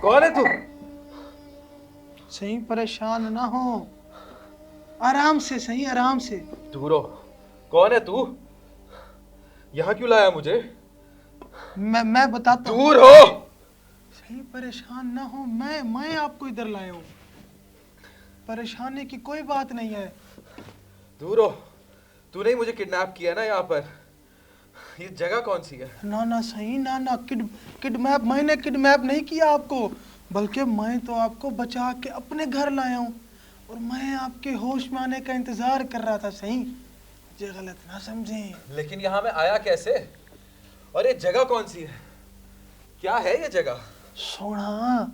कौन है तू? सही परेशान ना हो, आराम से सही, आराम से। दूर हो। कौन है तू? यहाँ क्यों लाया मुझे? मैं बताता हूँ। दूर हो। सही परेशान ना हो, मैं आपको इधर लाया हूँ। परेशानी की कोई बात नहीं है। दूर हो। तूने ही मुझे किडनैप किया ना यहाँ पर। ये जगह कौन सी है? ना ना सही, ना ना किडनैप मैंने किडनैप नहीं किया आपको, बल्कि मैं तो आपको बचा के अपने घर लाया हूँ। और मैं आपके होश में आने का इंतजार कर रहा था सही, मुझे गलत ना समझें। लेकिन यहाँ मैं आया कैसे? और ये जगह कौन सी है? क्या है ये जगह? सोना,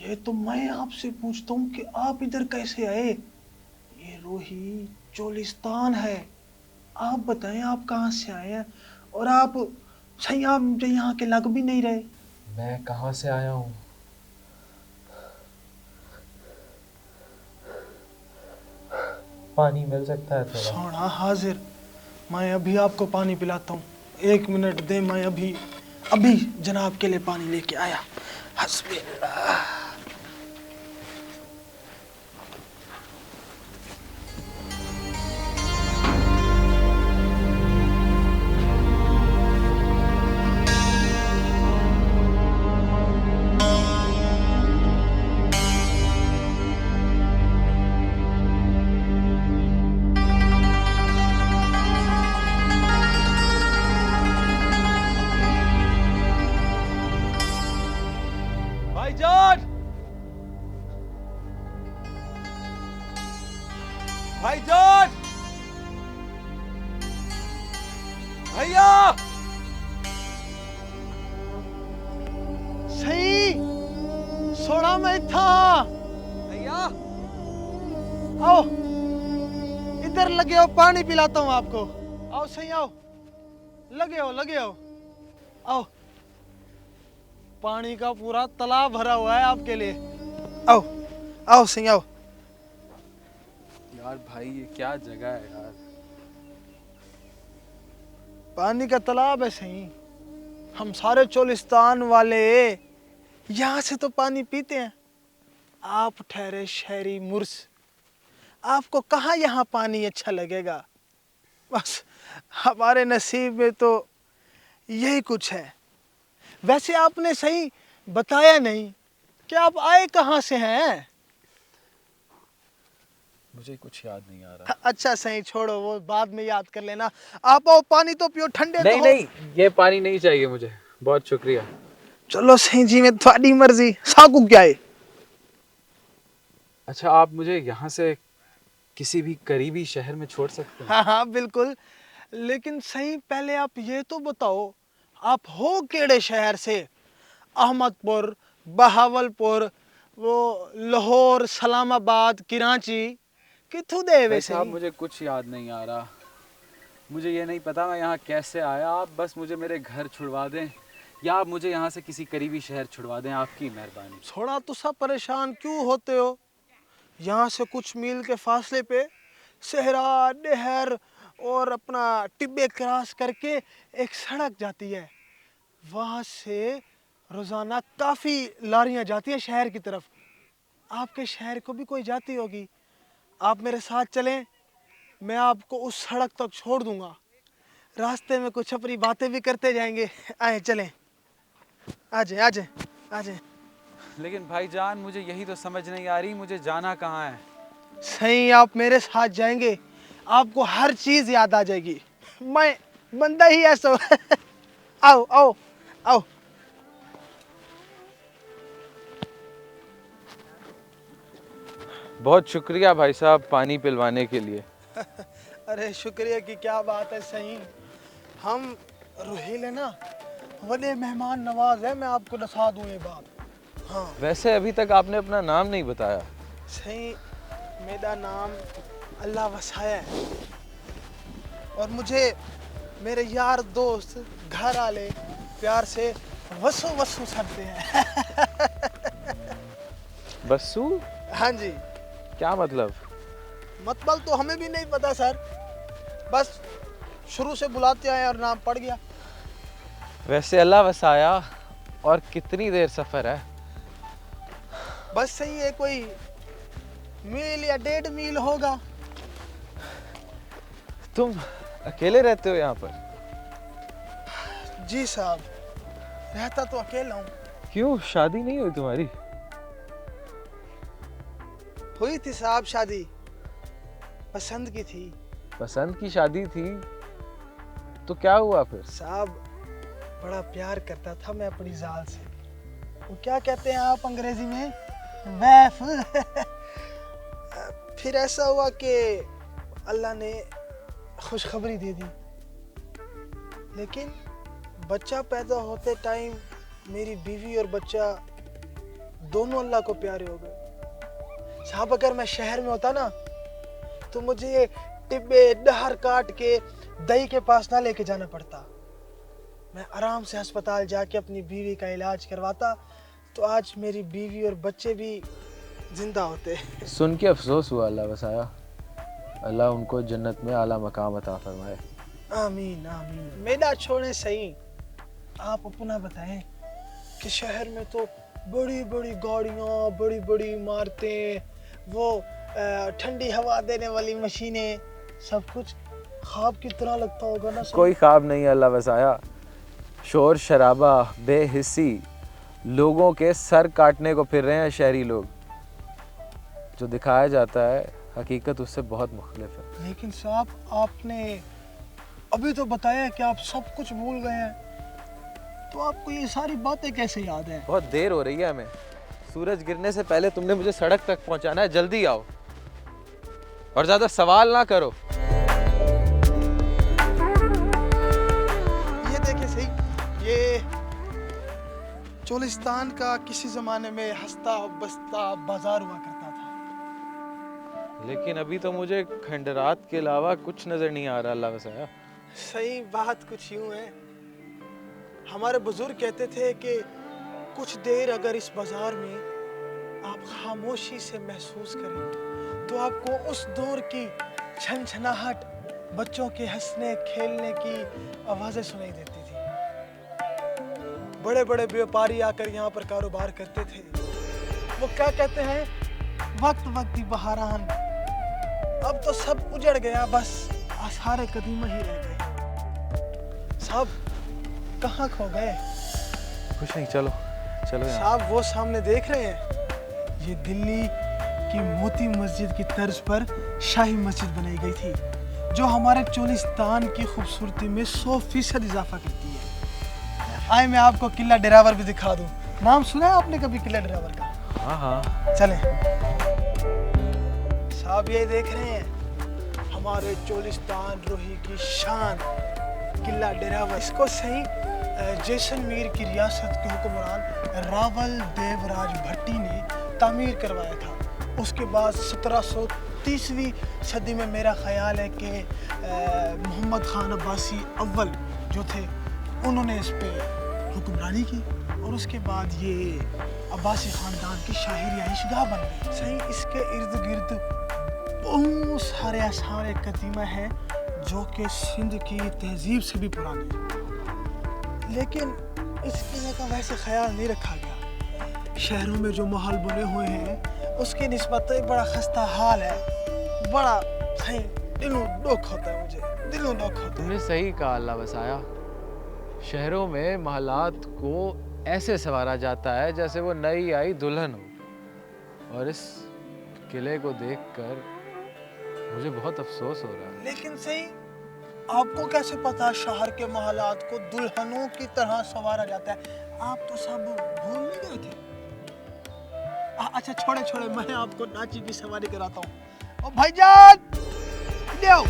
ये तो मैं आपसे पूछता हूँ कि आप इधर कैसे आए। ये रोही चोलिस्तान है। आप बताएं आप कहाँ से आए हैं। और आप सही, आप मुझे यहाँ के लग भी नहीं रहे। मैं कहाँ से आया हूँ? पानी मिल सकता है थोड़ा? सोना हाजिर, मैं अभी आपको पानी पिलाता हूँ। 1 मिनट दे, मैं अभी अभी जनाब के लिए पानी लेके आया। हस्बी अल्लाह। भाईजान! भाईजान! भैया! सही सोना मैं था। भैया! आओ इधर लगे हो, पानी पिलाता हूँ आपको। आओ सही, आओ, लगे हो, लगे हो। आओ, पानी का पूरा तालाब भरा हुआ है आपके लिए। आओ आओ सही, आओ। यार भाई, ये क्या जगह है यार? पानी का तालाब है सही। हम सारे चोलिस्तान वाले यहाँ से तो पानी पीते हैं। आप ठहरे शहरी मुर्स, आपको कहाँ यहाँ पानी अच्छा लगेगा। बस हमारे नसीब में तो यही कुछ है। वैसे आपने सही बताया नहीं कि आप आए कहाँ से हैं। मुझे कुछ याद नहीं आ रहा। अच्छा सही, छोड़ो, वो बाद में याद कर लेना। आप आओ, पानी तो पियो, ठंडे तो नहीं हो। नहीं, ये पानी नहीं चाहिए मुझे। बहुत शुक्रिया। चलो सही जी, में थोड़ी मर्जी, साकू क्या है। अच्छा, आप मुझे यहाँ से किसी भी करीबी शहर में छोड़ सकते हैं? हाँ हाँ बिल्कुल, लेकिन सही पहले आप ये तो बताओ, आप हो केड़े शहर से। अहमदपुर, बहावलपुर, वो लाहौर, सलामाबाद, कराची, किथू दे वैसे आप सही। मुझे कुछ याद नहीं आ रहा। मुझे ये नहीं पता मैं यहाँ कैसे आया। आप बस मुझे मेरे घर छुड़वा दें, या आप मुझे यहाँ से किसी करीबी शहर छुड़वा दें, आपकी मेहरबानी। थोड़ा तो सब परेशान क्यों होते हो। यहाँ से कुछ मील के फासले पे सहरा, नहर और अपना टिब्बे क्रॉस करके एक सड़क जाती है। वहाँ से रोज़ाना काफ़ी लारियाँ जाती हैं शहर की तरफ। आपके शहर को भी कोई जाती होगी। आप मेरे साथ चलें, मैं आपको उस सड़क तक छोड़ दूँगा। रास्ते में कुछ अपनी बातें भी करते जाएंगे। आए चलें, आ जाए आ जाए आ जाए। लेकिन भाईजान, मुझे यही तो समझ नहीं आ रही, मुझे जाना कहाँ है? सही, आप मेरे साथ जाएंगे, आपको हर चीज़ याद आ जाएगी। मैं बंदा ही ऐसा हूं। आओ आओ आओ। बहुत शुक्रिया भाई साहब, पानी पिलवाने के लिए। अरे शुक्रिया की क्या बात है सही। हम रोहिल है ना, बड़े मेहमान नवाज है, मैं आपको बता दूं ये बात। हाँ वैसे अभी तक आपने अपना नाम नहीं बताया। सही, मेरा नाम अल्लाह वसाया है। और मुझे मेरे यार दोस्त घर वाले प्यार से वसु वसु करते हैं। बस्सू? हाँ जी। क्या मतलब? मतलब तो हमें भी नहीं पता सर, बस शुरू से बुलाते आए और नाम पड़ गया। वैसे अल्लाह वसाया, और कितनी देर सफर है? बस सही है, कोई मील या 1.5 मील होगा। तुम अकेले रहते हो यहाँ पर? जी साहब, रहता तो अकेला हूँ। क्यों, शादी नहीं हुई तुम्हारी? हुई थी साहब शादी, पसंद की थी। पसंद की शादी थी तो क्या हुआ फिर? साहब बड़ा प्यार करता था मैं अपनी जाल से। वो क्या कहते हैं आप अंग्रेजी में, वैफ। फिर ऐसा हुआ कि अल्लाह ने खुशखबरी दे दी, लेकिन बच्चा पैदा होते टाइम मेरी बीवी और बच्चा दोनों अल्लाह को प्यारे हो गए। साहब अगर मैं शहर में होता ना तो मुझे टिब्बे डहर काट के दही के पास ना लेके जाना पड़ता। मैं आराम से अस्पताल जाके अपनी बीवी का इलाज करवाता, तो आज मेरी बीवी और बच्चे भी जिंदा होते। सुन के अफसोस हुआ। अल्लाह बसाया, अल्लाह उनको जन्नत में आला मकाम अता फरमाए। आमीन आमीन। मेरा छोड़े सही, आप अपना बताएं कि शहर में तो बड़ी बड़ी गाड़ियाँ, बड़ी बड़ी इमारतें, वो ठंडी हवा देने वाली मशीनें, सब कुछ ख्वाब की तरह लगता होगा ना? कोई ख्वाब नहीं है अल्लाह बसाया। शोर शराबा, बेहिस्सी, लोगों के सर काटने को फिर रहे हैं शहरी लोग। जो दिखाया जाता है हकीकत उससे बहुत मुख्तलिफ है। लेकिन साहब आपने अभी तो बताया कि आप सब कुछ भूल गए हैं, तो आपको ये सारी बातें कैसे याद हैं? बहुत देर हो रही है हमें। सूरज गिरने से पहले तुमने मुझे सड़क तक पहुंचाना है। जल्दी आओ और ज्यादा सवाल ना करो। ये देखिए सही, ये चोलिस्तान का किसी जमाने में हंसता बसता बाजार हुआ करता था। लेकिन अभी तो मुझे खंडरात के अलावा कुछ नजर नहीं आ रहा। अल्लाह बसाया। सही बात कुछ यूं है, हमारे बुजुर्ग कहते थे कि कुछ देर अगर इस बाजार में आप खामोशी से महसूस करें तो आपको उस दौर की छनछनाहट, बच्चों के हंसने खेलने की आवाजें सुनाई देती थी। बड़े बड़े व्यापारी आकर यहाँ पर कारोबार करते थे। वो क्या कहते हैं, वक्त वक्त बहारान। अब तो सब उजड़ गया, बस आसारे कदीमा ही रह गए। साहब कहाँ खो गए? कुछ नहीं, चलो चलो यहाँ। साहब वो सामने देख रहे हैं, ये दिल्ली की मोती मस्जिद की तर्ज पर शाही मस्जिद बनाई गई थी, जो हमारे चोलिस्तान की खूबसूरती में 100% इजाफा करती है। आए मैं आपको किला डेरावर भी दिखा दूं। नाम सुना है आपने कभी किला डेरावर का? हाँ हाँ। चले साहब, ये देख रहे हैं हमारे चोलिस्तान रोही की शान किला डेरावर। इसको सही जैसलमेर की रियासत के हुक्मरान रावल देवराज भट्टी ने तामीर करवाया था। उसके बाद 1730वीं सदी में मेरा ख्याल है कि मोहम्मद खान अब्बासी अव्वल जो थे उन्होंने इस पे हुक्मरानी की, और उसके बाद ये अब्बासी ख़ानदान की शाही रिहाइशगाह बन गई। सही इसके इर्द गिर्द बहुत सारे आसार कदीमा हैं जो कि सिंध की तहजीब से भी पुरानी है, लेकिन इस किले का वैसे ख्याल नहीं रखा गया। शहरों में जो महल बने हुए हैं उसकी निस्बत एक बड़ा खस्ता हाल है। बड़ा सही दिलों दुख होता है, मुझे दिलों दुख होता है। तुमने सही कहा अल्लाह बसाया। शहरों में महलात को ऐसे संवारा जाता है जैसे वो नई आई दुल्हन हो, और इस किले को देखकर मुझे बहुत अफसोस हो रहा है। लेकिन सही आपको कैसे पता शहर के महलात को दुल्हनों की तरह संवारा जाता है? आप तो सब भूल नहीं गए थे? अच्छा छोड़े छोड़े, मैं आपको नाची की सवारी कराता हूँ। ओ भाईजान ले आओ।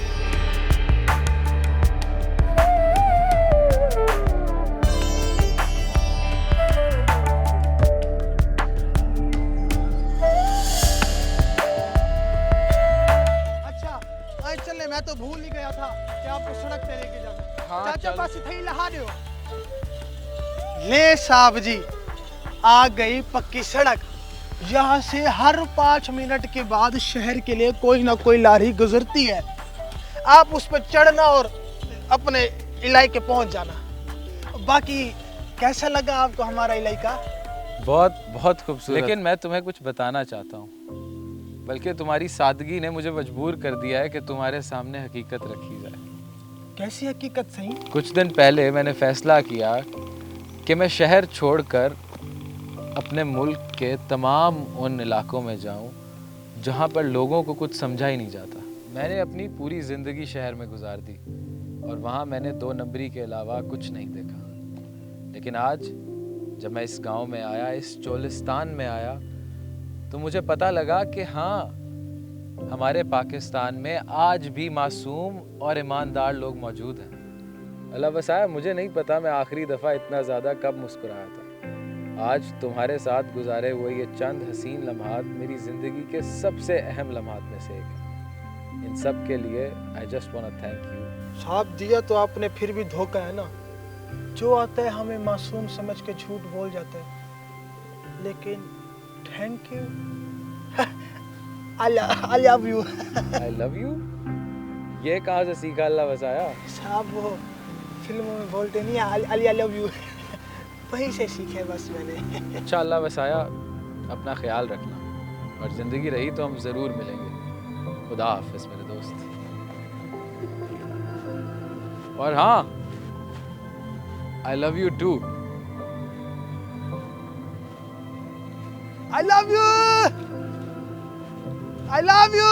चलने मैं तो भूल ही गया था कि आपको सड़क पे लेके जाना। हाँ, चाचा चल। पास थई लहा दो। ले साहब जी, आ गई पक्की सड़क। यहाँ से हर 5 मिनट के बाद शहर के लिए कोई ना कोई लारी गुजरती है। आप उस पर चढ़ना और अपने इलाके पहुंच जाना। बाकी कैसा लगा आपको हमारा इलाका? बहुत बहुत खूबसूरत। लेकिन मैं तुम्हें कुछ बताना चाहता हूँ, बल्कि तुम्हारी सादगी ने मुझे मजबूर कर दिया है कि तुम्हारे सामने हकीकत रखी जाए। कैसी हकीकत सही? कुछ दिन पहले मैंने फैसला किया कि मैं शहर छोड़कर अपने मुल्क के तमाम उन इलाकों में जाऊं जहां पर लोगों को कुछ समझा ही नहीं जाता। मैंने अपनी पूरी ज़िंदगी शहर में गुजार दी और वहां मैंने 2 नंबरी के अलावा कुछ नहीं देखा। लेकिन आज जब मैं इस गांव में आया, इस चोलिस्तान में आया, तो मुझे पता लगा कि हाँ, हमारे पाकिस्तान में आज भी मासूम और ईमानदार लोग मौजूद हैं। अल्लाह वसाया, मुझे नहीं पता मैं आखिरी दफ़ा इतना ज़्यादा कब मुस्कुराया था। आज तुम्हारे साथ गुजारे हुए ये चंद हसीन लम्हात मेरी ज़िंदगी के सबसे अहम लम्हात में से एक है। इन सब के लिए I just want to thank you. साहब, दिया तो आपने, फिर भी धोखा है ना। जो आता है हमें मासूम समझ के झूठ बोल जाते हैं, लेकिन thank you. I love you. I love you, ये कहाँ से सीखा अल्लाह वसाया? साहब, वो फिल्मों में बोलते नहीं आई लव यू, वहीं से सीखे बस मैंने। अच्छा अल्लाह वसाया, अपना ख्याल रखना और ज़िंदगी रही तो हम ज़रूर मिलेंगे। खुदा हाफिज़ मेरे दोस्त। और हाँ, I love you too. I love you.